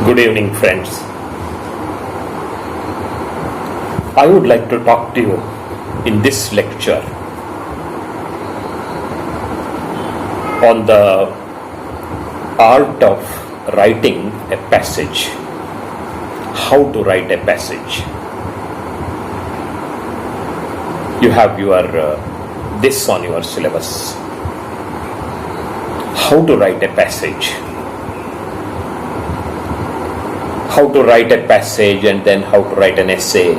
Good evening, friends. I would like to talk to you in this lecture on the art of writing a passage. How to write a passage. You have your this on your syllabus. How to write a passage. How to write a passage and then how to write an essay.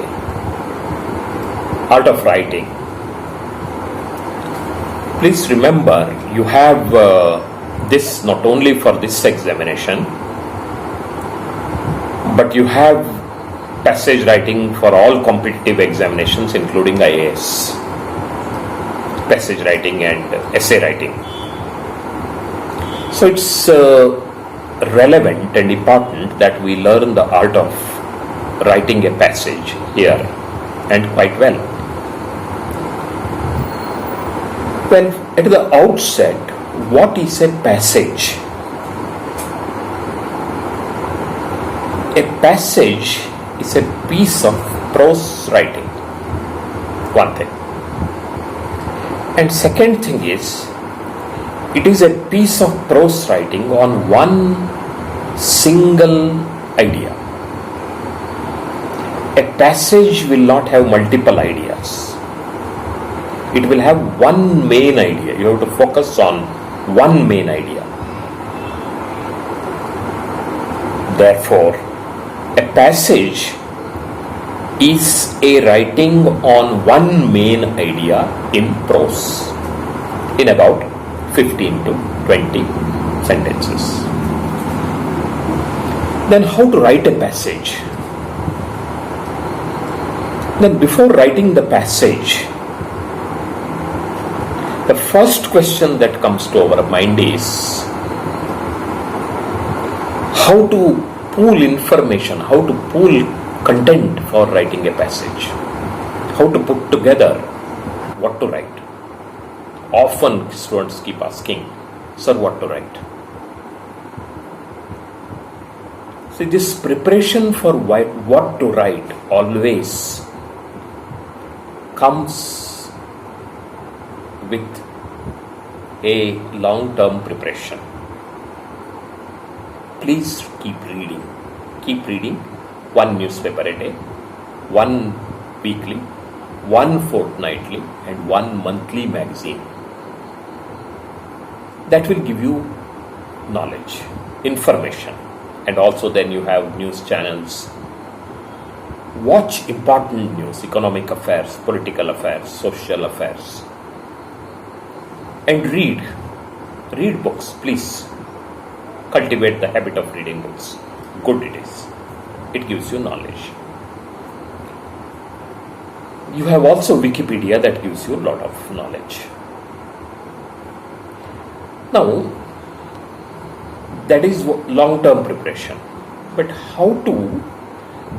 Art of writing. Please remember, you have this not only for this examination, but you have passage writing for all competitive examinations including IAS. Passage writing and essay writing. So it's relevant and important that we learn the art of writing a passage here, and quite well. Well, at the outset, what is a passage? A passage is a piece of prose writing, one thing. And second thing is, it is a piece of prose writing on one single idea. A passage will not have multiple ideas. It will have one main idea. You have to focus on one main idea. Therefore, a passage is a writing on one main idea in prose, in about 15 to 20 sentences. Then how to write a passage? Then before writing the passage, the first question that comes to our mind is how to pool information, how to pool content for writing a passage, how to put together what to write. Often students keep asking, sir, what to write? See, this preparation for what to write always comes with a long-term preparation. Please keep reading. Keep reading one newspaper a day, one weekly, one fortnightly, and one monthly magazine. That will give you knowledge, information, and also then you have news channels. Watch important news, economic affairs, political affairs, social affairs, and read books. Please cultivate the habit of reading books. Good it is. It gives you knowledge. You have also Wikipedia that gives you a lot of knowledge. Now, that is long-term preparation. But how to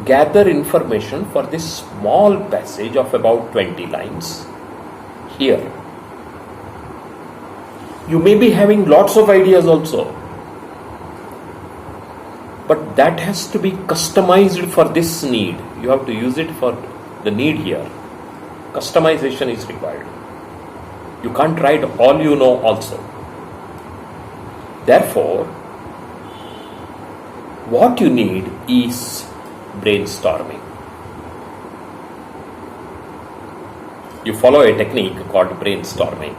gather information for this small passage of about 20 lines here? You may be having lots of ideas also, but that has to be customized for this need. You have to use it for the need here. Customization is required. You can't write all you know also. Therefore, what you need is brainstorming. You follow a technique called brainstorming.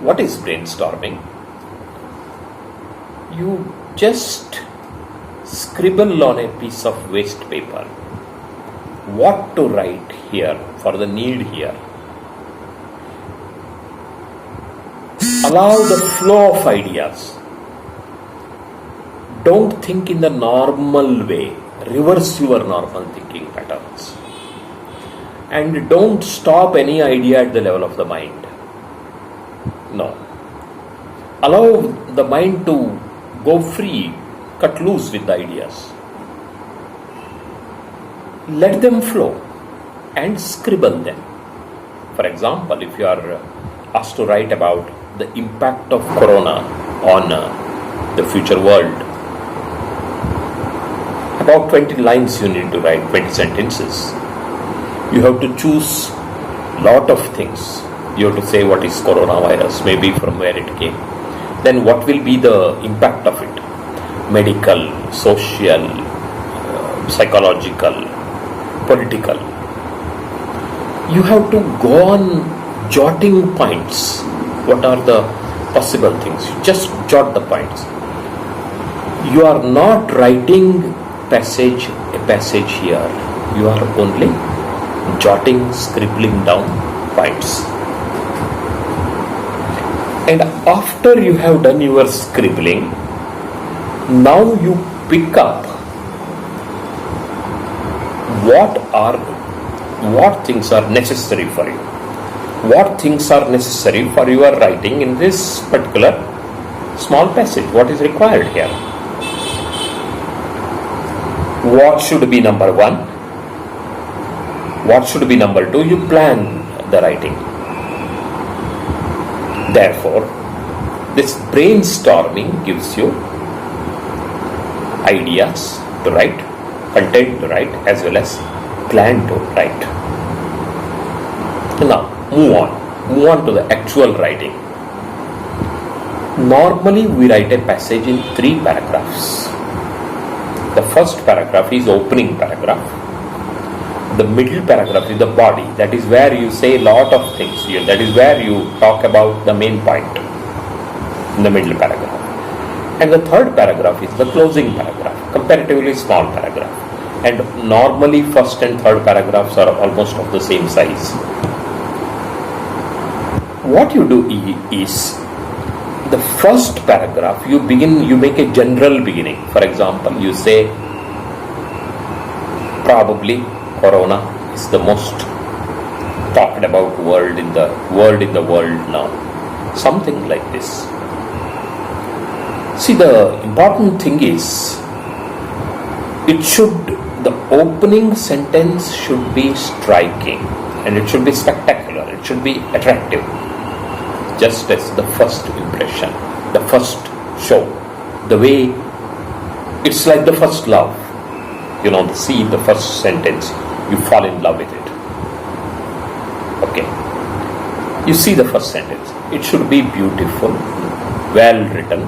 What is brainstorming? You just scribble on a piece of waste paper what to write here for the need here. Allow the flow of ideas. Don't think in the normal way. Reverse your normal thinking patterns. And don't stop any idea at the level of the mind. No. Allow the mind to go free, cut loose with the ideas. Let them flow and scribble them. For example, if you are asked to write about the impact of corona on the future world, About 20 lines you need to write, 20 sentences. You have to choose lot of things. You have to say what is coronavirus, maybe from where it came. Then what will be the impact of it? Medical, social, psychological, political. You have to go on jotting points. What are the possible things? You just jot the points. You are not writing a passage here. You are only jotting, scribbling down points. And after you have done your scribbling, now you pick up what things are necessary for you. What things are necessary for your writing in this particular small passage? What is required here? What should be number one? What should be number two? You plan the writing. Therefore, this brainstorming gives you ideas to write, content to write, as well as plan to write. Now, move on to the actual writing. Normally, we write a passage in 3 paragraphs. The first paragraph is opening paragraph. The middle paragraph is the body. That is where you say a lot of things. That is where you talk about the main point in the middle paragraph. And the third paragraph is the closing paragraph, comparatively small paragraph. And normally first and third paragraphs are almost of the same size. What you do is, the first paragraph you make a general beginning. For example, you say, probably corona is the most talked about word in the world now. Something like this. See, the important thing is, the opening sentence should be striking, and it should be spectacular, it should be attractive. Just as the first impression, the first show, the way it's like the first love. See the first sentence, you fall in love with it. Okay. You see the first sentence. It should be beautiful, well written,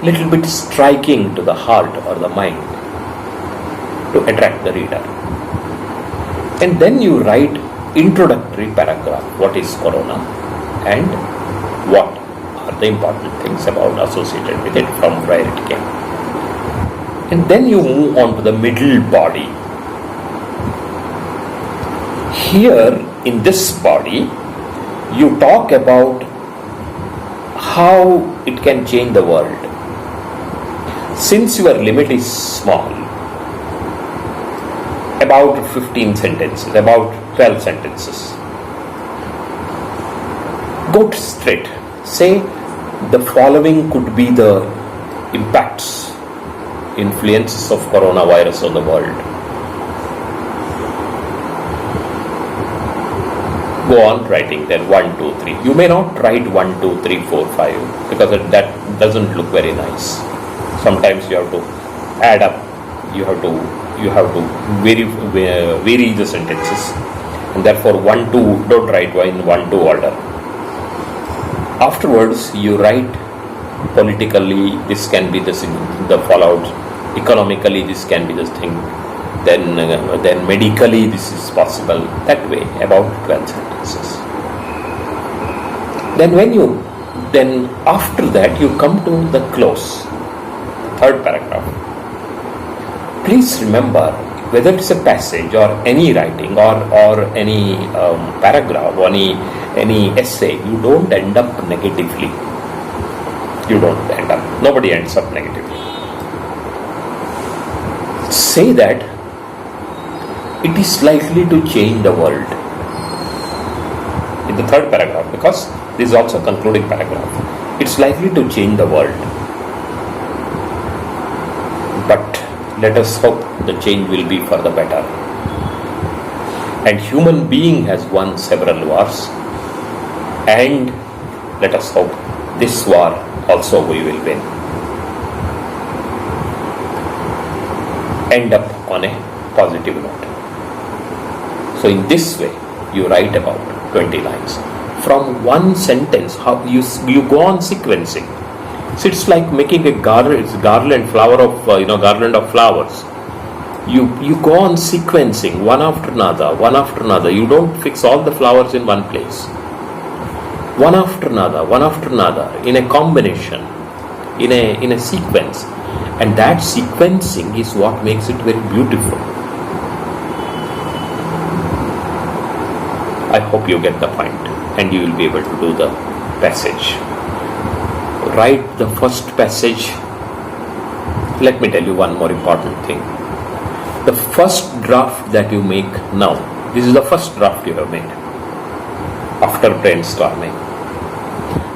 little bit striking to the heart or the mind to attract the reader. And then you write introductory paragraph. What is corona? And what are the important things associated with it, from where it came. And then you move on to the middle body. Here in this body, you talk about how it can change the world. Since your limit is small, about 15 sentences, about 12 sentences, go straight. Say the following could be the impacts, influences of coronavirus on the world. Go on writing then 1, 2, 3. You may not write 1, 2, 3, 4, 5 because that doesn't look very nice. Sometimes you have to add up. You have to vary the sentences, and therefore 1, 2 don't write in 1, 2 order. Afterwards, you write politically. This can be the fallout. Economically, this can be the thing. Then medically, this is possible. That way, about 12 sentences. Then after that, you come to the close, third paragraph. Please remember, whether it's a passage or any writing or any paragraph or any essay, you don't end up negatively. Nobody ends up negatively. Say that it is likely to change the world in the third paragraph, because this is also a concluding paragraph. It's likely to change the world, but let us hope the change will be for the better. And human being has won several wars, and let us hope this war also we will win. end up on a positive note. So in this way, you write about 20 lines. From one sentence, how you go on sequencing. So it's like making a garland of flowers. You go on sequencing one after another. You don't fix all the flowers in one place. One after another, in a combination, in a sequence. And that sequencing is what makes it very beautiful. I hope you get the point, and you will be able to do the passage. Write the first passage. Let me tell you one more important thing. The first draft that you make now, this is the first draft you have made after brainstorming.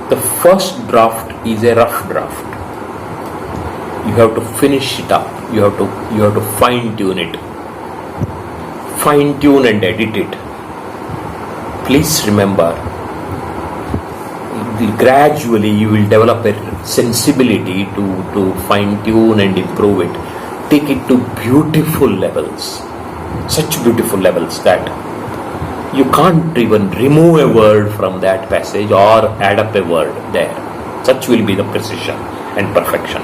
The first draft is a rough draft. You have to finish it up. You have to fine tune it. Fine tune and edit it. Please remember, gradually you will develop a sensibility to fine tune and improve it. Take it to beautiful levels. Such beautiful levels that you can't even remove a word from that passage or add up a word there. Such will be the precision and perfection.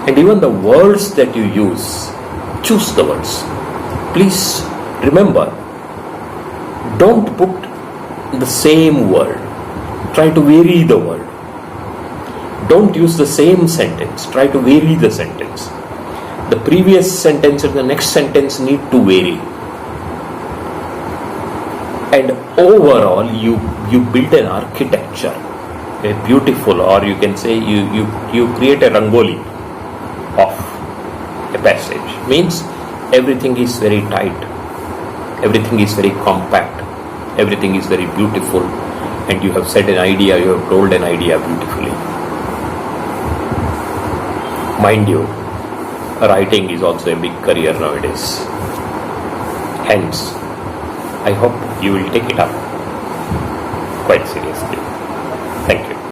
And even the words that you use, choose the words. Please remember, don't put the same word. Try to vary the word. Don't use the same sentence. Try to vary the sentence. The previous sentence and the next sentence need to vary. And overall, you build an architecture, a beautiful, or you can say you create a rangoli of a passage. Means everything is very tight, everything is very compact, everything is very beautiful, and you have said an idea, you have told an idea beautifully. Mind you, writing is also a big career nowadays. Hence, I hope you will take it up quite seriously.